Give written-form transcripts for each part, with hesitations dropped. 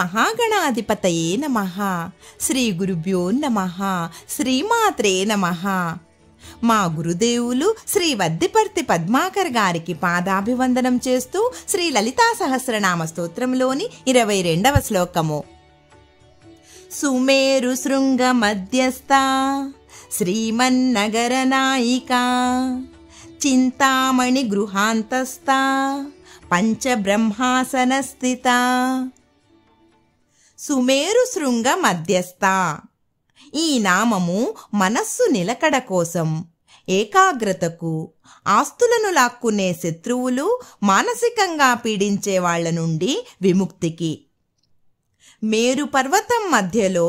మహాగణాధిపతయే నమః. శ్రీ గురుభ్యో నమః. శ్రీమాత్రే నమః. మా గురుదేవులు శ్రీ వద్దిపర్తి పద్మాకర్ గారికి పాదాభివందనం చేస్తూ శ్రీ లలితా సహస్రనామ స్తోత్రంలోని 22వ శ్లోకము. సుమేరు శృంగ మధ్యస్థ శ్రీమన్నగర నాయికా చింతామణి గృహాంతస్థ పంచబ్రహ్మాసన స్థిత. సుమేరు శృంగ మధ్యస్థ. ఈ నామము మనస్సు నిలకడ కోసం, ఏకాగ్రతకు, ఆస్తులను లాక్కునే శత్రువులు, మానసికంగా పీడించే వాళ్ల నుండి విముక్తికి. మేరు పర్వతం మధ్యలో,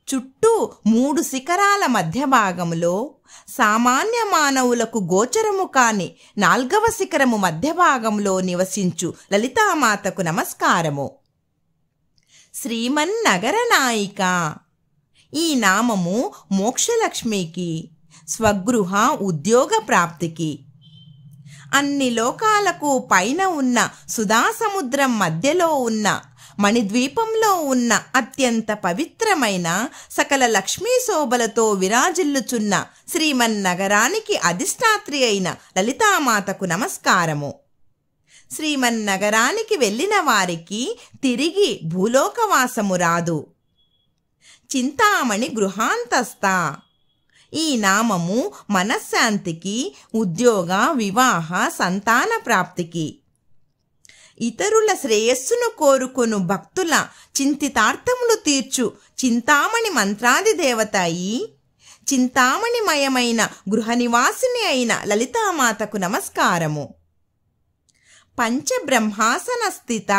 చుట్టూ 3 శిఖరాల మధ్య భాగంలో, సామాన్య మానవులకు గోచరము కాని 4వ శిఖరము మధ్య భాగంలో నివసించు లలితామాతకు నమస్కారము. శ్రీమన్నగర నాయిక. ఈ నామము మోక్షలక్ష్మికి, స్వగృహ ఉద్యోగ ప్రాప్తికి, అన్ని లోకాలకు పైన ఉన్న సుధాసముద్రం మధ్యలో ఉన్న మణిద్వీపంలో ఉన్న అత్యంత పవిత్రమైన సకల లక్ష్మీ శోభలతో విరాజిల్లుచున్న శ్రీమన్నగరానికి అధిష్టాత్రి అయిన లలితామాతకు నమస్కారము. శ్రీమన్నగరానికి వెళ్ళిన వారికి తిరిగి భూలోకవాసము రాదు. చింతామణి గృహాంతస్థ. ఈ నామము మనశ్శాంతికి, ఉద్యోగ, వివాహ, సంతాన ప్రాప్తికి, ఇతరుల శ్రేయస్సును కోరుకొను భక్తుల చింతితార్థములు తీర్చు చింతామణి మంత్రాది దేవత అయి, చింతామణిమయమైన గృహనివాసిని అయిన లలితామాతకు నమస్కారము. పంచబ్రహ్మాసన స్థిత.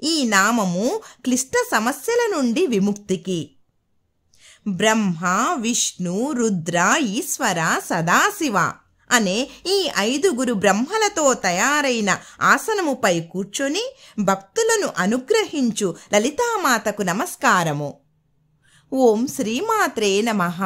ఈ నామము క్లిష్ట సమస్యల నుండి విముక్తికి, బ్రహ్మ, విష్ణు, రుద్ర, ఈశ్వర, సదాశివ అనే ఈ 5 బ్రహ్మలతో తయారైన ఆసనముపై కూర్చొని భక్తులను అనుగ్రహించు లలితామాతకు నమస్కారము. ఓం శ్రీమాత్రే నమః.